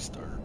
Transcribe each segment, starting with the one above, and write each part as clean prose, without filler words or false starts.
Start.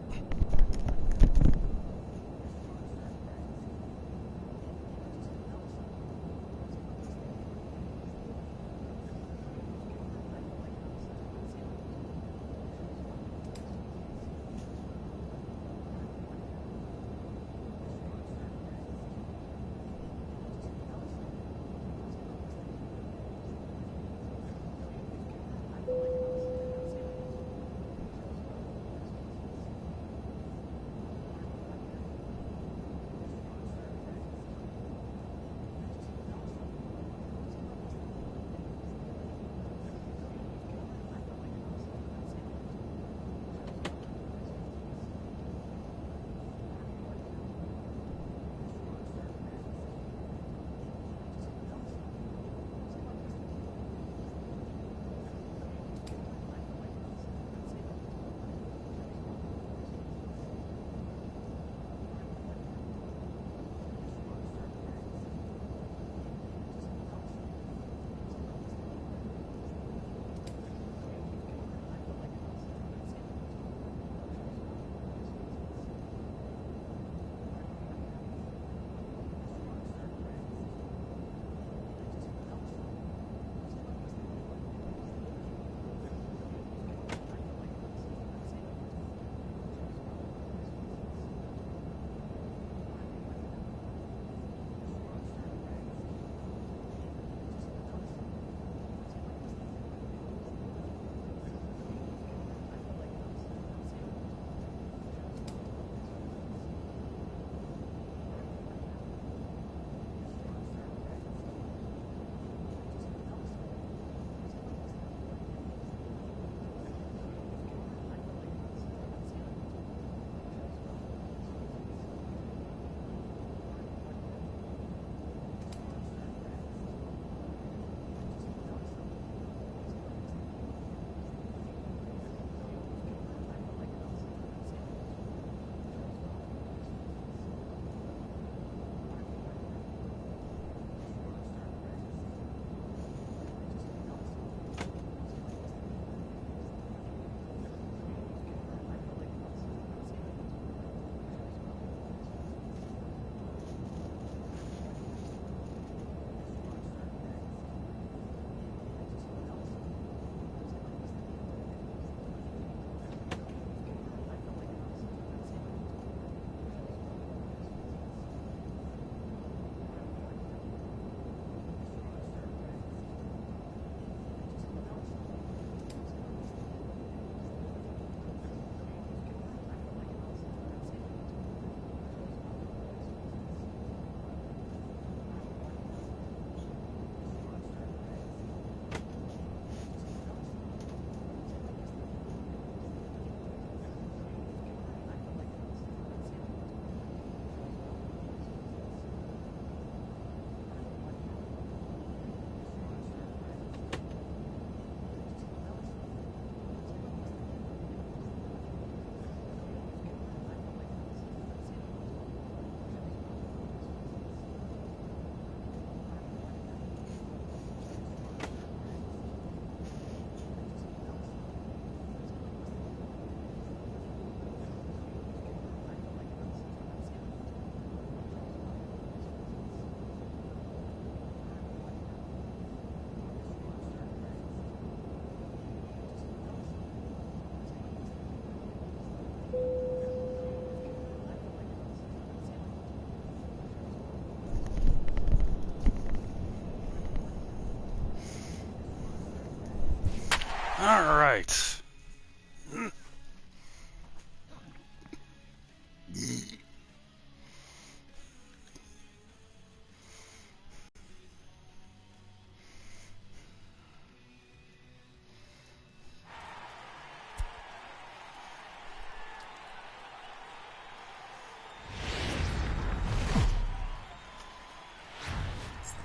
All right.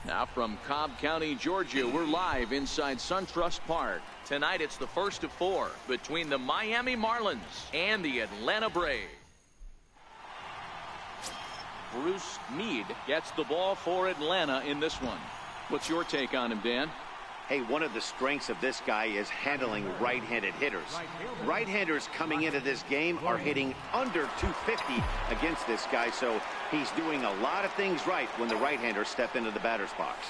Now from Cobb County, Georgia, we're live inside SunTrust Park. Tonight it's the first of four between the Miami Marlins and the Atlanta Braves. Bruce Meade gets the ball for Atlanta in this one. What's your take on him, Dan? Hey, one of the strengths of this guy is handling right-handed hitters. Right-handers coming into this game are hitting under 250 against this guy, so he's doing a lot of things right when the right-handers step into the batter's box.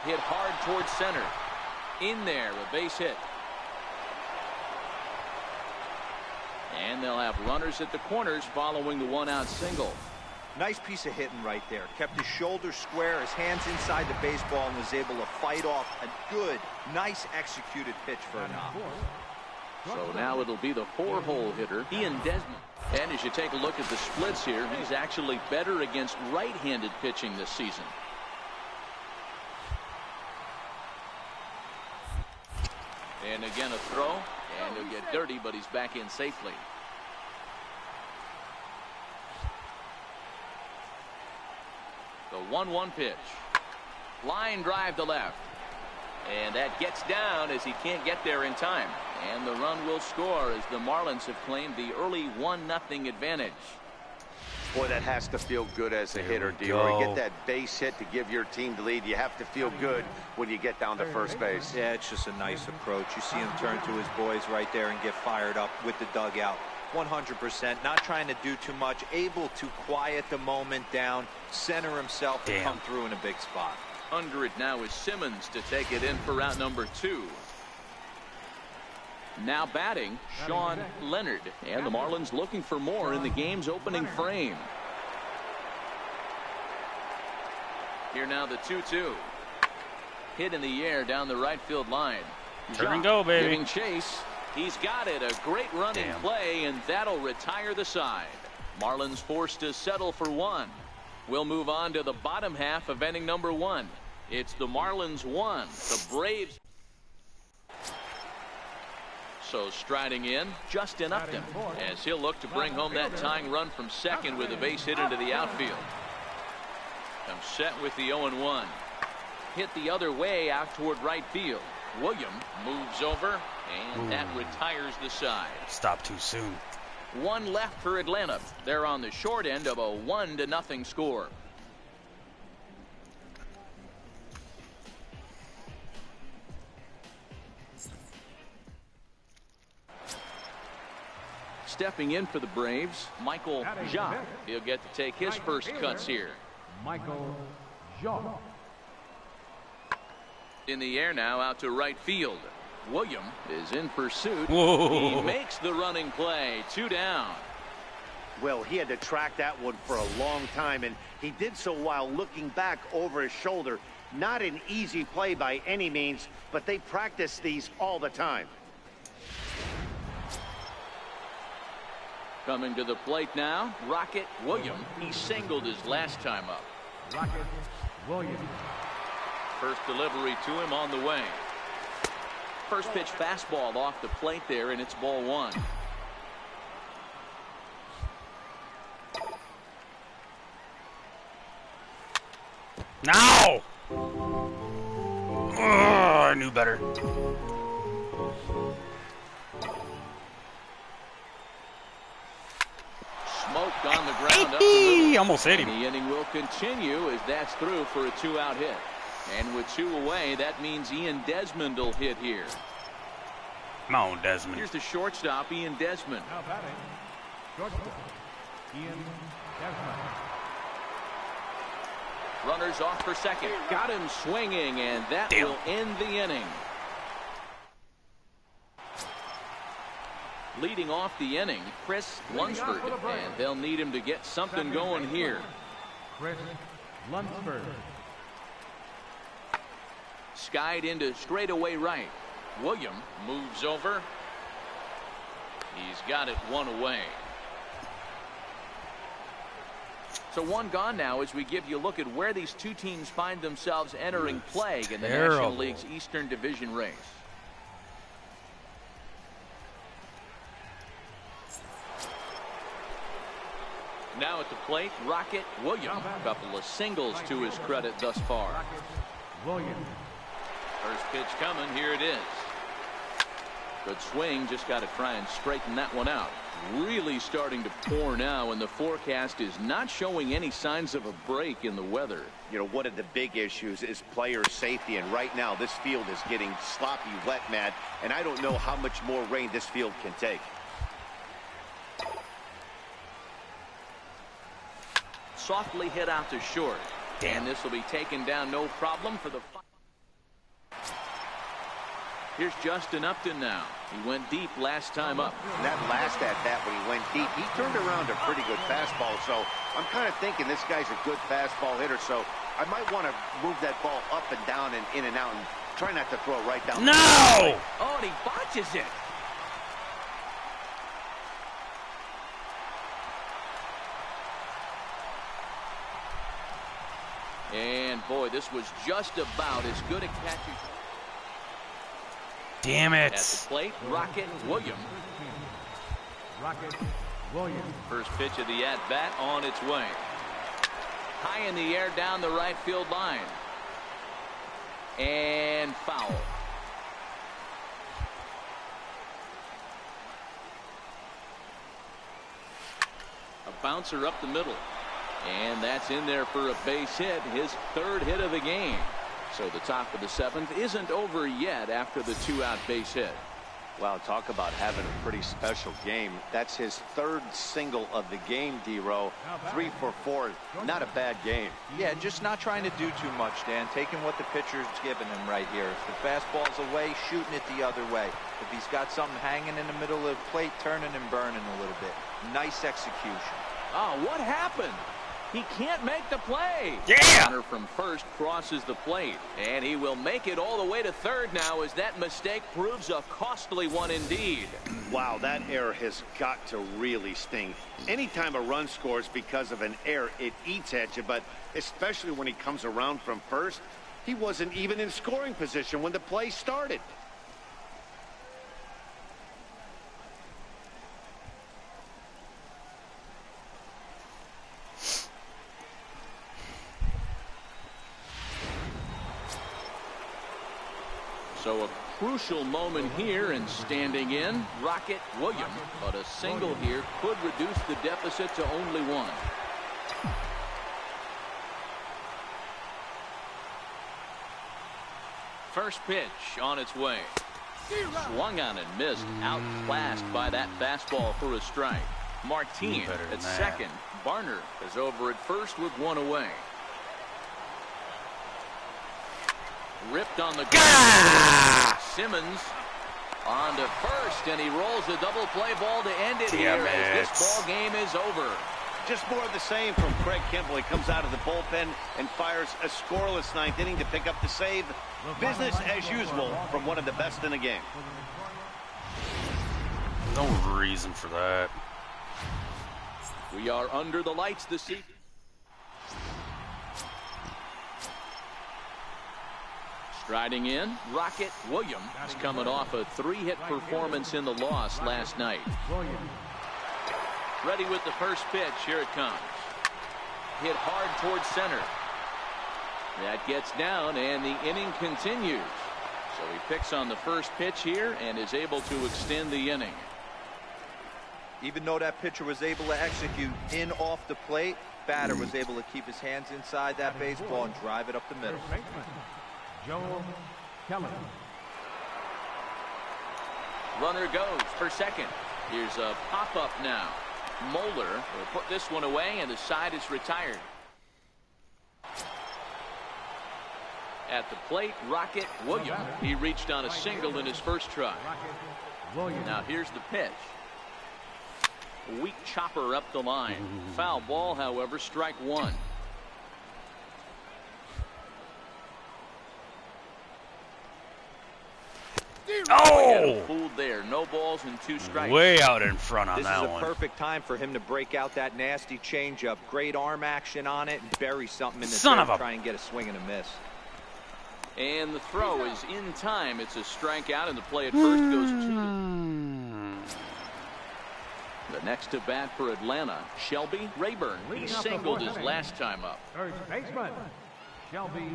Hit hard towards center. In there, a base hit. And they'll have runners at the corners following the one-out single. Nice piece of hitting right there. Kept his shoulders square, his hands inside the baseball, and was able to fight off a good, nice executed pitch for a knock. So now it'll be the 4-hole hitter, Ian Desmond. And as you take a look at the splits here, he's actually better against right-handed pitching this season. And again a throw, and he'll get dirty, but he's back in safely. The 1-1 pitch. Line drive to left. And that gets down as he can't get there in time. And the run will score as the Marlins have claimed the early 1-0 advantage. Boy, that has to feel good as a hitter, D-Roy. Get that base hit to give your team the lead. You have to feel good when you get down to first base. Yeah, it's just a nice approach. You see him turn to his boys right there and get fired up with the dugout. 100%, not trying to do too much, able to quiet the moment down, center himself, and come through in a big spot. Under it now is Simmons to take it in for out number 2. Now batting, Sean Leonard. And the Marlins looking for more in the game's opening frame. Here now the 2-2. Hit in the air down the right field line. Turn and go, baby. Giving chase. He's got it. A great run in play, and that'll retire the side. Marlins forced to settle for 1. We'll move on to the bottom half of inning number 1. It's the Marlins 1, the Braves. So striding in, Justin Upton, as he'll look to bring home that tying run from second with a base hit into the outfield. Comes set with the 0-1. Hit the other way out toward right field. William moves over, and that retires the side. Stop too soon. 1 left for Atlanta. They're on the short end of a 1-0 score. Stepping in for the Braves, Michael Jacques. He'll get to take his first cuts here. Michael Jacques. In the air now out to right field. William is in pursuit. Whoa. He makes the running play. 2 down. Well, he had to track that one for a long time, and he did so while looking back over his shoulder. Not an easy play by any means, but they practice these all the time. Coming to the plate now, Rocket William. He singled his last time up. Rocket Williams. First delivery to him on the way. First pitch fastball off the plate there, and it's ball 1. Now! I knew better. Smoked on the ground up the middle. Almost hit him. And the inning will continue as that's through for a 2-out hit. And with 2 away, that means Ian Desmond will hit here. Come on, Desmond. Here's the shortstop, Ian Desmond. Now batting, shortstop, Ian Desmond. Runners off for second. Got him swinging, and that will end the inning. Leading off the inning, Chris Lunsford, and they'll need him to get something going here. Chris Lunsford. Skied into straightaway right. William moves over. He's got it 1 away. So 1 gone now as we give you a look at where these 2 teams find themselves entering play in the National League's Eastern Division race. Now at the plate, Rocket Williams. A couple of singles to his credit thus far. Rocket Williams. First pitch coming. Here it is. Good swing, just got to try and straighten that one out. Really starting to pour now, and the forecast is not showing any signs of a break in the weather. You know, one of the big issues is player safety, and right now this field is getting sloppy wet, Matt, and I don't know how much more rain this field can take. Softly hit out to short. Damn. And this will be taken down no problem for the... Here's Justin Upton now. He went deep last time up. And that last at-bat when he went deep, he turned around a pretty good fastball. So I'm kind of thinking this guy's a good fastball hitter. So I might want to move that ball up and down and in and out and try not to throw it right down. No! Oh, and he botches it. And boy, this was just about as good a catch. Damn it. At the plate, Rocket Williams. Rocket Williams. First pitch of the at-bat on its way. High in the air down the right field line. And foul. A bouncer up the middle. And that's in there for a base hit, his third hit of the game. So the top of the seventh isn't over yet after the two-out base hit. Wow, talk about having a pretty special game. That's his third single of the game, D-Row. 3 for 4. Not a bad game. Yeah, just not trying to do too much, Dan. Taking what the pitcher's giving him right here. If the fastball's away, shooting it the other way. If he's got something hanging in the middle of the plate, turning and burning a little bit. Nice execution. Oh, what happened? He can't make the play. Yeah! Runner from first crosses the plate, and he will make it all the way to third now as that mistake proves a costly one indeed. Wow, that error has got to really sting. Anytime a run scores because of an error, it eats at you, but especially when he comes around from first, he wasn't even in scoring position when the play started. So a crucial moment here, and standing in, Rocket Williams. But a single here could reduce the deficit to only one. First pitch on its way. Swung on and missed. Outclassed by that fastball for a strike. Martin at second. Barner is over at first with one away. Ripped on the ground. Simmons on to first, and he rolls a double play ball to end it here as this ball game is over. Just more of the same from Craig Kimble. He comes out of the bullpen and fires a scoreless ninth inning to pick up the save. Business as usual from one of the best in the game. No reason for that. We are under the lights this evening. Striding in, Rocket Williams is coming off a 3-hit performance in the loss last night. Ready with the first pitch. Here it comes. Hit hard towards center. That gets down, and the inning continues. So he picks on the first pitch here and is able to extend the inning. Even though that pitcher was able to execute in off the plate, batter was able to keep his hands inside that baseball and drive it up the middle. Joe Kelly. Runner goes for second. Here's a pop-up now. Moeller will put this one away, and the side is retired. At the plate, Rocket Williams. He reached on a single in his first try. Now here's the pitch. Weak chopper up the line. Foul ball, however, strike one. Oh! Fooled there. No balls and 2 strikes. Way out in front on that one. This is a perfect time for him to break out that nasty changeup. Great arm action on it and bury something in the dirt, try and get a swing and a miss. And the throw is in time. It's a strikeout, and the play at first goes to the next to bat for Atlanta, Shelby Rayburn. He singled his last time up. First baseman, Shelby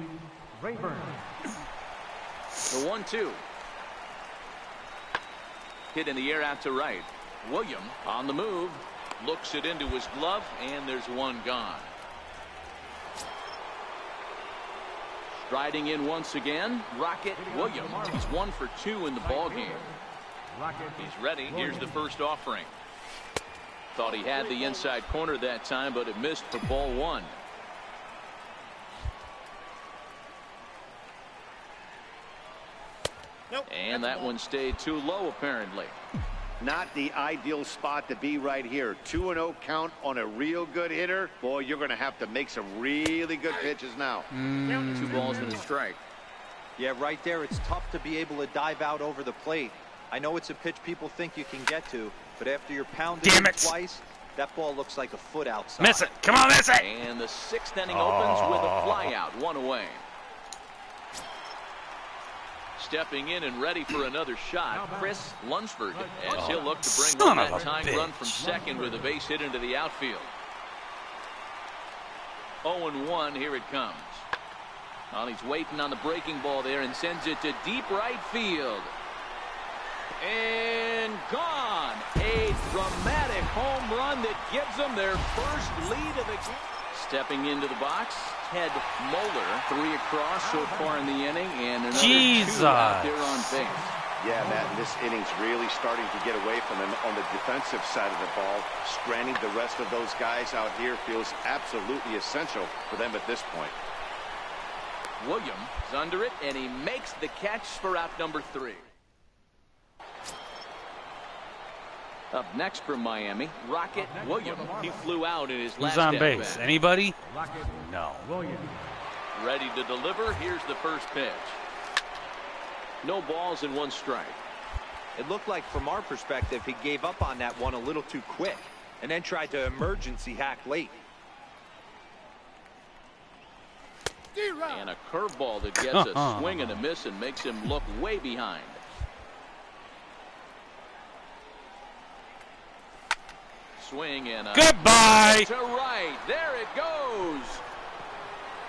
Rayburn. The 1-2. Hit in the air out to right. William on the move. Looks it into his glove, and there's one gone. Striding in once again, Rocket William. He's 1 for 2 in the ball game. He's ready. Here's the first offering. Thought he had the inside corner that time, but it missed for ball 1. And that one stayed too low, apparently. Not the ideal spot to be right here. 2-0 count on a real good hitter. Boy, you're going to have to make some really good pitches now. 2 balls and a strike. Yeah, right there, it's tough to be able to dive out over the plate. I know it's a pitch people think you can get to, but after you're pounding it twice, that ball looks like a foot outside. Miss it. Come on, miss it. And the 6th inning opens with a fly out, 1 away. Stepping in and ready for another shot, Chris Lunsford, as he'll look to bring home that tying run from second with a base hit into the outfield. 0-1, here it comes. Well, he's waiting on the breaking ball there and sends it to deep right field. And gone. A dramatic home run that gives them their first lead of the game. Stepping into the box, Ted Moeller, 3 across so far in the inning, and another 2 out there on base. Yeah, Matt, this inning's really starting to get away from him on the defensive side of the ball. Stranding the rest of those guys out here feels absolutely essential for them at this point. Williams is under it, and he makes the catch for out number 3. Up next from Miami, Rocket Williams. He flew out in his last Who's on base? Anybody? No. Ready to deliver. Here's the first pitch. No balls and 1 strike. It looked like, from our perspective, he gave up on that one a little too quick and then tried to emergency hack late. And a curveball that gets a swing and a miss and makes him look way behind. Swing and a goodbye to right. There it goes.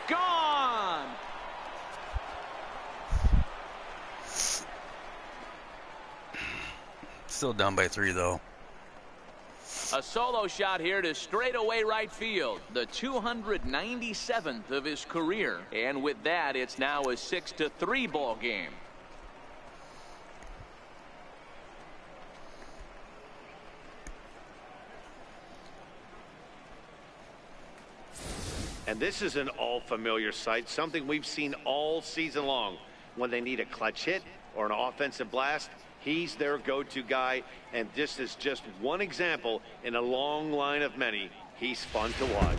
Gone. Still down by 3 though. A solo shot here to straightaway right field, the 297th of his career, and with that it's now a 6-3 ball game. And this is an all-familiar sight, something we've seen all season long. When they need a clutch hit or an offensive blast, he's their go-to guy, and this is just one example in a long line of many. He's fun to watch.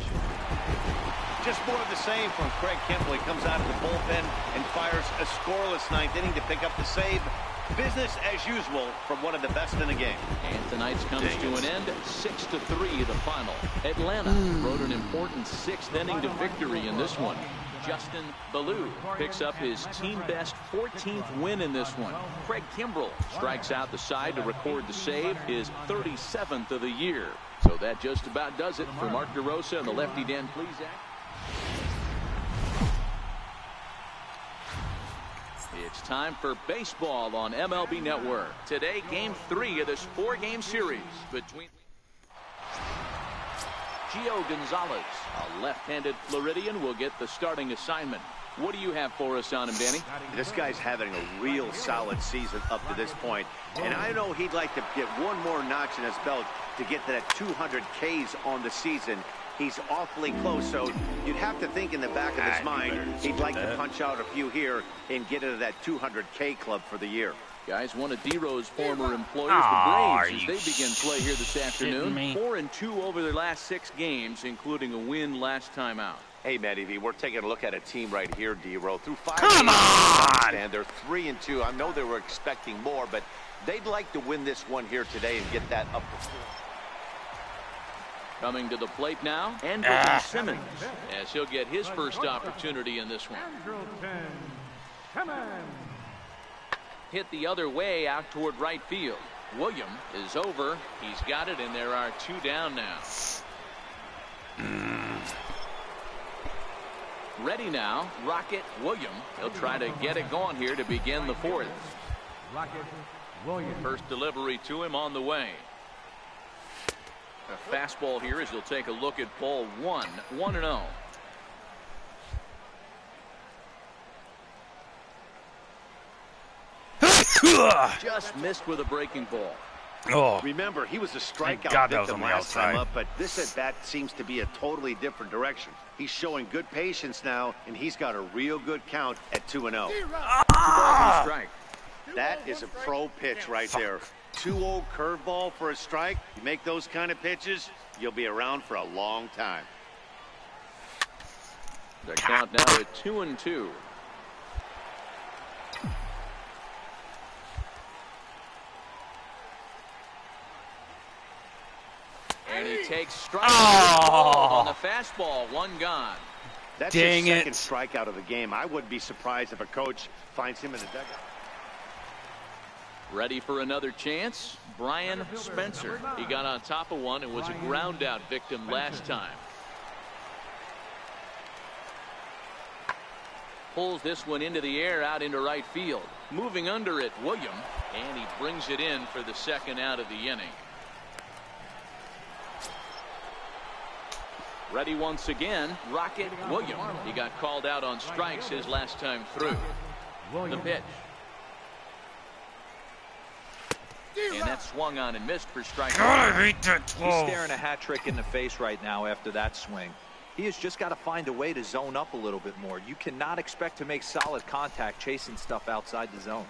Just more of the same from Craig Kimbrell. He comes out of the bullpen and fires a scoreless 9th inning to pick up the save. Business as usual from one of the best in the game. And tonight's comes to an end, 6-3 the final. Atlanta rode an important 6th inning to victory in this one. Justin Ballou picks up his team best 14th win in this one. Craig Kimbrell strikes out the side to record the save, his 37th of the year. So that just about does it for Mark DeRosa and the lefty Dan Plesac. It's time for baseball on MLB Network. Today, Game 3 of this 4-game series between Gio Gonzalez, a left-handed Floridian, will get the starting assignment. What do you have for us on him, Danny? This guy's having a real solid season up to this point, and I know he'd like to get one more notch in his belt to get to that 200 Ks on the season. He's awfully close, so you'd have to think in the back of his mind he'd like to punch out a few here and get into that 200K club for the year. Guys, one of D-Row's former employers, the Braves, as they begin play here this afternoon. 4-2 over their last 6 games, including a win last time out. Hey, Matty V, we're taking a look at a team right here, D-Row. Through 5 Come on! And they're 3-2. I know they were expecting more, but they'd like to win this one here today and get that up the floor. Coming to the plate now, Andrew Simmons, as he'll get his first opportunity in this one. Hit the other way out toward right field. William is over. He's got it, and there are 2 down now. Ready now, Rocket William. He'll try to get it going here to begin the 4th. Williams. First delivery to him on the way. A fastball here as he'll take a look at ball one. 1-0. Just missed with a breaking ball. Oh, Remember, he was a strikeout God, that was victim on the last time outside. up, but this at bat seems to be a totally different direction. He's showing good patience now, and he's got a real good count at 2-0. 2 balls and a strike. That is a pro pitch right there. 2-0 curveball for a strike. You make those kind of pitches, you'll be around for a long time. The count now at 2-2. And he takes strike on the fastball. 1 gone. That's Dang his it. second strikeout of the game. I wouldn't be surprised if a coach finds him in the dugout. Ready for another chance? Brian Spencer. He got on top of one and was a ground out victim last time. Pulls this one into the air out into right field. Moving under it, William. And he brings it in for the second out of the inning. Ready once again, Rocket William. He got called out on strikes his last time through. The pitch. And that swung on and missed for strike. He's staring a hat trick in the face right now after that swing. He has just got to find a way to zone up a little bit more. You cannot expect to make solid contact chasing stuff outside the zone.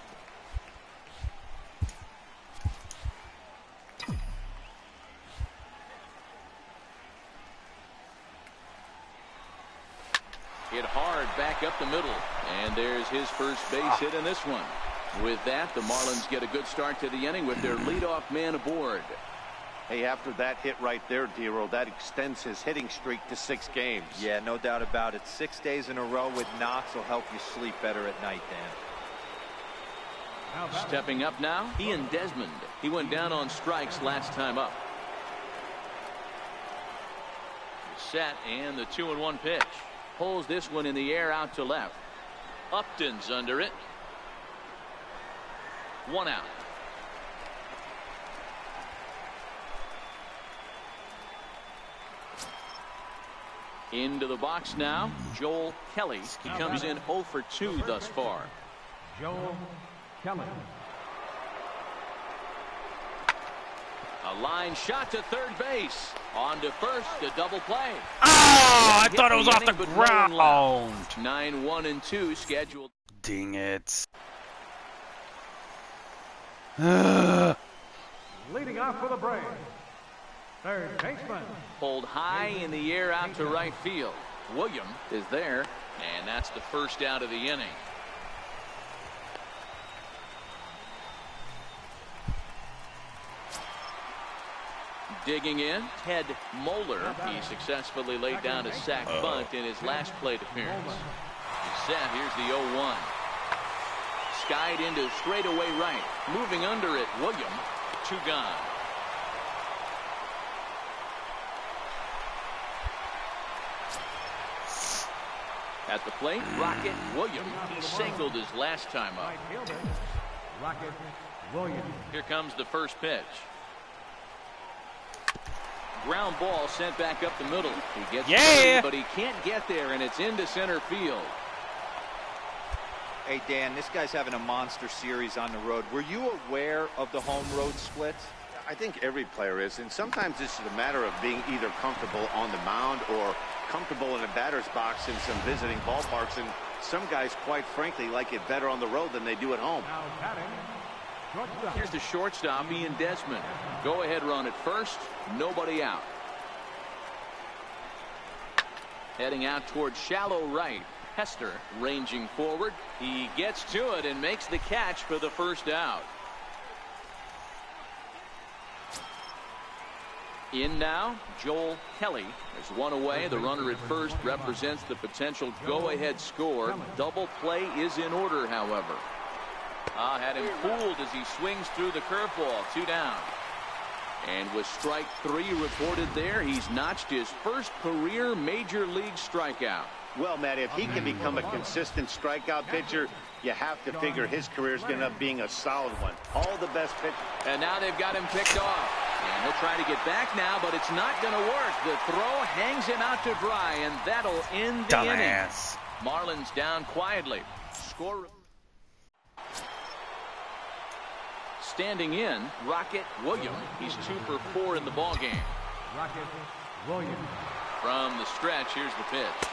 Hit hard back up the middle. And there's his first base hit in this one. With that, the Marlins get a good start to the inning with their leadoff man aboard. Hey, after that hit right there, Dero, that extends his hitting streak to 6 games. Yeah, no doubt about it. 6 days in a row with knocks will help you sleep better at night, Dan. Stepping up now, Ian Desmond. He went down on strikes last time up. Set and the 2-1 pitch. Pulls this one in the air out to left. Upton's under it. 1 out. Into the box now, Joel Kelly. He comes in 0 for 2 thus far. Joel Kelly. A line shot to third base. On to first, a double play. Oh, I Hit thought it was off the inning, but no one ground. left. 9-1-2 scheduled. Dang it. Leading off for the Braves, third baseman. Pulled high in the air out to right field. William is there, and that's the first out of the inning. Digging in, Ted Moeller. He successfully laid down a sac bunt in his last plate appearance. He's set. Here's the 0-1. Skied into straightaway right. Moving under it, William. 2 gone. At the plate, Rocket William. He singled his last time up. Right fielder, Rocket Williams. Here comes the first pitch. Ground ball sent back up the middle. He gets through, but he can't get there, and it's into center field. Hey, Dan, this guy's having a monster series on the road. Were you aware of the home road splits? I think every player is, and sometimes it's a matter of being either comfortable on the mound or comfortable in a batter's box in some visiting ballparks, and some guys, quite frankly, like it better on the road than they do at home. Now batting, shortstop. Here's the shortstop, Ian Desmond. Go-ahead run at first, nobody out. Heading out towards shallow right. Hester ranging forward. He gets to it and makes the catch for the first out. In now, Joel Kelly. There's one away. The runner at first represents the potential go-ahead score. Double play is in order, however. Had him fooled as he swings through the curveball. 2 down. And with strike 3 reported there, he's notched his first career major league strikeout. Well, Matt, if he can become a consistent strikeout pitcher, You have to figure his career is going to end up being a solid one. All the best pitch. And now they've got him picked off. And he'll try to get back now, but it's not going to work. The throw hangs him out to dry, and that'll end the inning. Marlins down quietly. Score. Standing in, Rocket Williams. He's 2 for 4 in the ballgame. Rocket Williams. From the stretch, here's the pitch.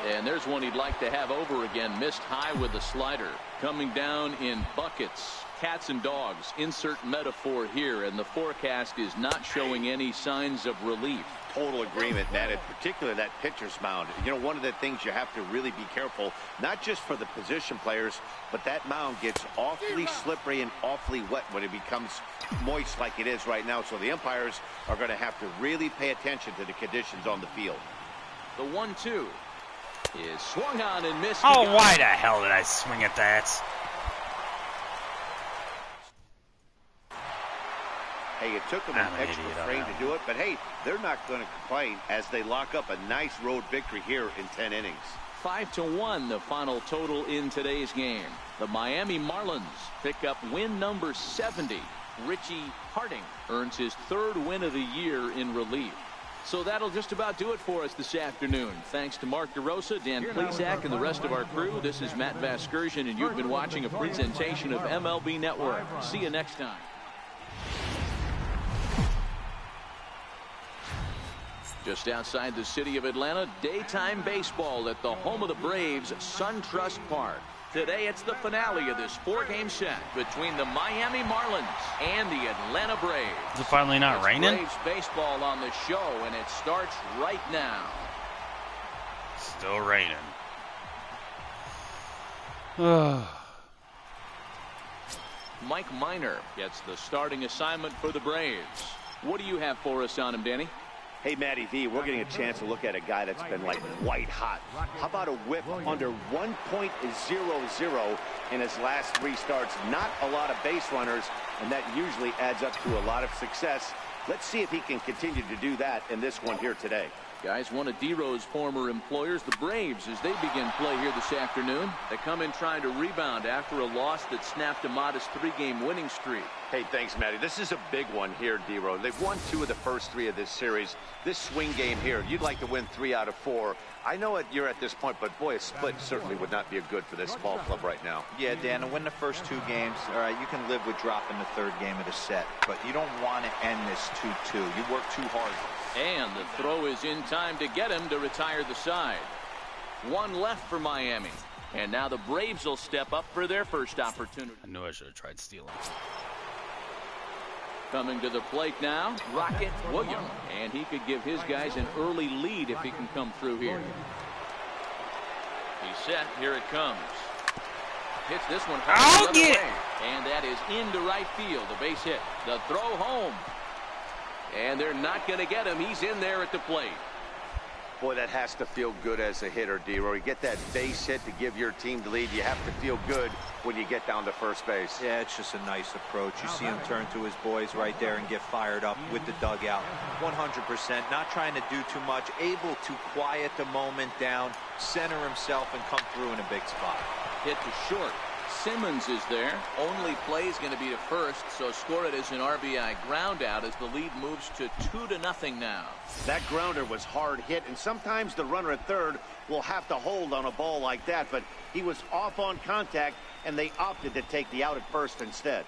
And there's one he'd like to have over again. Missed high with the slider. Coming down in buckets. Cats and dogs. Insert metaphor here. And the forecast is not showing any signs of relief. Total agreement, Matt. In particular, that pitcher's mound. You know, one of the things you have to really be careful, not just for the position players, but that mound gets awfully slippery and awfully wet when it becomes moist like it is right now. So the umpires are going to have to really pay attention to the conditions on the field. The 1-2 is swung on and missed. Oh, why the hell did I swing at that? Hey, it took them an extra frame to do it, but hey, they're not going to complain as they lock up a nice road victory here in 10 innings. 5-1 the final total in today's game. The Miami Marlins pick up win number 70. Richie Harding earns his 3rd win of the year in relief. So that'll just about do it for us this afternoon. Thanks to Mark DeRosa, Dan Plesac, and the rest of our crew. This is Matt Vasgersian, and you've been watching a presentation of MLB Network. See you next time. Just outside the city of Atlanta, daytime baseball at the home of the Braves, SunTrust Park. Today it's the finale of this 4-game set between the Miami Marlins and the Atlanta Braves. Is it finally not raining? Braves baseball on the show, and it starts right now. Still raining. Mike Minor gets the starting assignment for the Braves. What do you have for us on him, Danny? Hey, Matty V, we're getting a chance to look at a guy that's been like white hot. How about a whip under 1.00 in his last 3 starts? Not a lot of base runners, and that usually adds up to a lot of success. Let's see if he can continue to do that in this one here today. Guys, one of D-Row's former employers, the Braves, as they begin play here this afternoon. They come in trying to rebound after a loss that snapped a modest 3-game winning streak. Hey, thanks, Matty. This is a big one here, D-Row. They've won 2 of the first 3 of this series. This swing game here, you'd like to win 3 out of 4. I know you're at this point, but boy, a split certainly would not be a good for this ball club right now. Yeah, Dan, to win the first 2 games, all right, you can live with dropping the 3rd game of the set, but you don't want to end this 2-2. You work too hard. And the throw is in time to get him to retire the side. 1 left for Miami. And now the Braves will step up for their first opportunity. I knew I should have tried stealing. Coming to the plate now, Rocket Williams. And he could give his guys an early lead if he can come through here. He's set. Here it comes. Hits this one. I'll get it. And that is into right field. A base hit. The throw home. And they're not going to get him. He's in there at the plate. Boy, that has to feel good as a hitter, D-Roy. You get that base hit to give your team the lead. You have to feel good when you get down to first base. Yeah, it's just a nice approach. You see him turn to his boys right there and get fired up with the dugout. 100%. Not trying to do too much. Able to quiet the moment down, center himself, and come through in a big spot. Hit to short. Simmons is there. Only play is going to be to first, so score it as an RBI ground out as the lead moves to 2-0 now. That grounder was hard hit, and sometimes the runner at third will have to hold on a ball like that, but he was off on contact, and they opted to take the out at first instead.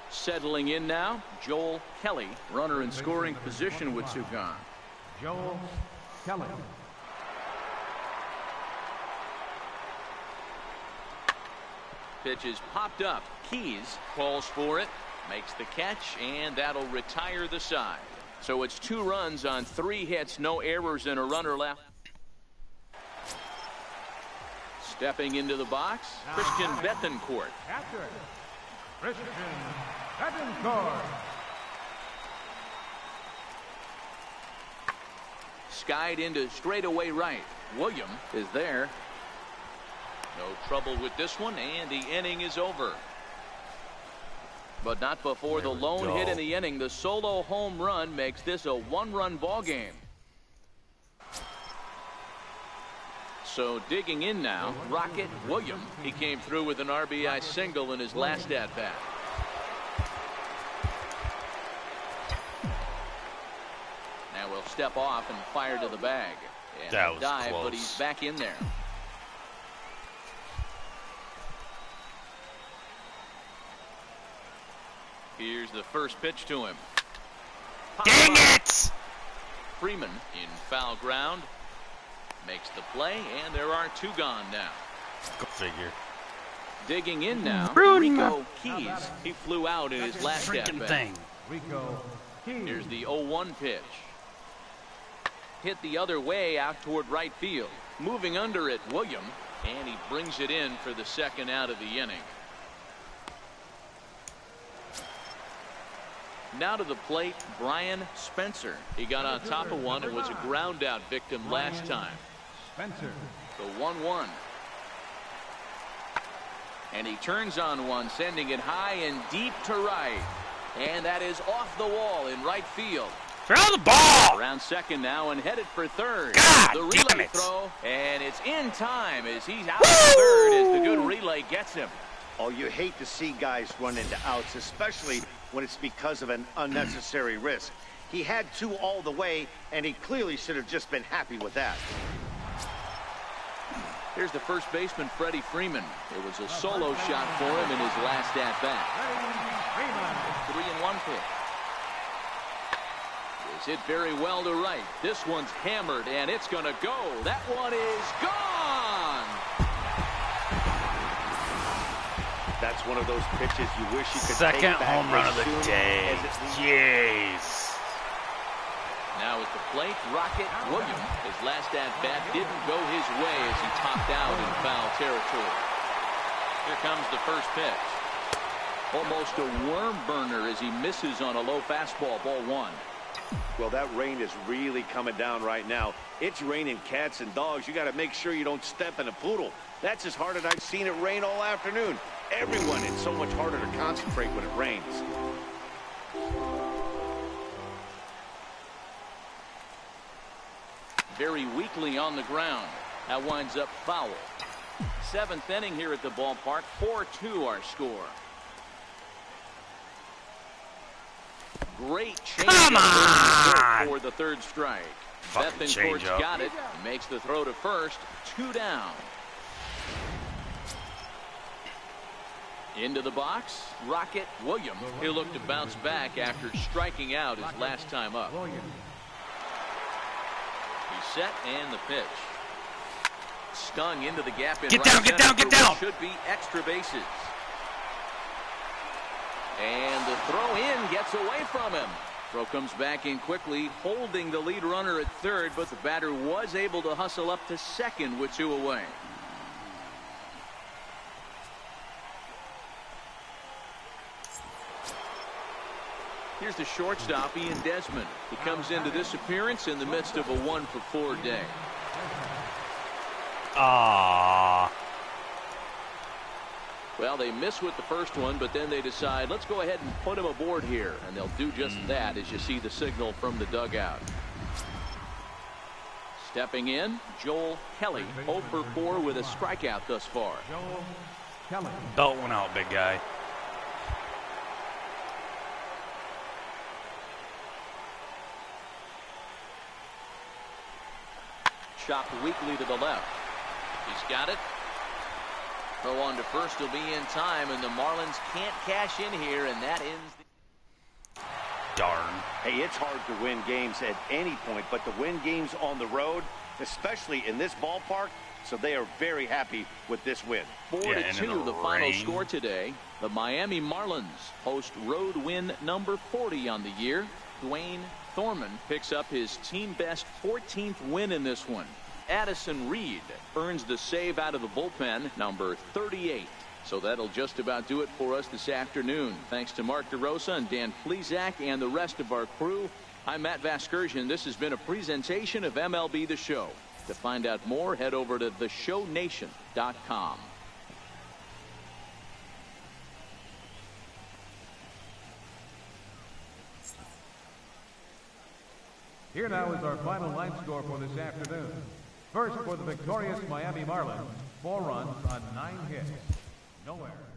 Settling in now, Joel Kelly, runner in scoring position with 2 gone. Joel Kelly. Pitch is popped up. Keys calls for it, makes the catch, and that'll retire the side. So it's 2 runs on 3 hits, no errors, and a runner left. Stepping into the box, Christian Bethancourt. Captain Christian Bethancourt. Skied into straightaway right. William is there. No trouble with this one, and the inning is over. But not before the lone hit in the inning. The solo home run makes this a 1-run ball game. So digging in now, Rocket Williams. He came through with an RBI single in his last at-bat. Now we'll step off and fire to the bag. And that was dive, close. but he's back in there. Here's the first pitch to him. Dang it! Freeman in foul ground. Makes the play, and there are two gone now. Go figure. Digging in now, Ruin Rico Keys. He flew out in his last Freaking at-bat. thing. Rico Keys. Here's the 0-1 pitch. Hit the other way out toward right field. Moving under it, William, and he brings it in for the second out of the inning. Now to the plate, Brian Spencer. He got on top of one and was a ground out victim last time. Spencer. The 1-1. And he turns on one, sending it high and deep to right. And that is off the wall in right field. Throw the ball! Around second now and headed for third. God The damn relay it. throw, and it's in time as he's out of third as the good relay gets him. Oh, you hate to see guys run into outs, especially when it's because of an unnecessary risk. He had two all the way, and he clearly should have just been happy with that. Here's the first baseman, Freddie Freeman. It was a solo shot for him in his last at-bat. 3-1 pitch. Is hit very well to right. This one's hammered, and it's going to go. That one is gone. That's one of those pitches you wish you could Second take back home run of as the soon day. as it- Jeez. Now at the plate, Rocket Williams. His last at-bat didn't go his way as he topped out in foul territory. Here comes the first pitch. Almost a worm burner as he misses on a low fastball, ball one. Well, that rain is really coming down right now. It's raining cats and dogs. You got to make sure you don't step in a poodle. That's as hard as I've seen it rain all afternoon. Everyone, it's so much harder to concentrate when it rains. Very weakly on the ground. That winds up foul. Seventh inning here at the ballpark. 4-2 our score. Great change Come on! for the third strike. Fucking Bethencourt's changeup. got it. Makes the throw to first. 2 down. Into the box, Rocket Williams. He'll look to bounce back after striking out his last time up. He's set and the pitch. Stung into the gap in Get right down, get center down, get for what down. should be extra bases. And the throw in gets away from him. Throw comes back in quickly, holding the lead runner at third, but the batter was able to hustle up to second with 2 away. Here's the shortstop, Ian Desmond. He comes into this appearance in the midst of a 1-for-4 day. Ah. Well, they miss with the first one, but then they decide, let's go ahead and put him aboard here. And they'll do just that as you see the signal from the dugout. Stepping in, Joel Kelly, 0-for-4 with a strikeout thus far. Joel Kelly. Belt one out, big guy. Chopped weakly to the left. He's got it. Throw on to first will be in time, and the Marlins can't cash in here, and that ends the... Darn. Hey, it's hard to win games at any point, but to win games on the road, especially in this ballpark, so they are very happy with this win. 4-2 the final rain. score today. The Miami Marlins host road win number 40 on the year. Dwayne Thorman picks up his team best 14th win in this one. Addison Reed earns the save out of the bullpen, number 38. So that'll just about do it for us this afternoon. Thanks to Mark DeRosa and Dan Plesac and the rest of our crew. I'm Matt Vasgersian. This has been a presentation of MLB The Show. To find out more, head over to theshownation.com. Here now is our final line score for this afternoon. First for the victorious Miami Marlins, 4 runs on 9 hits. No errors.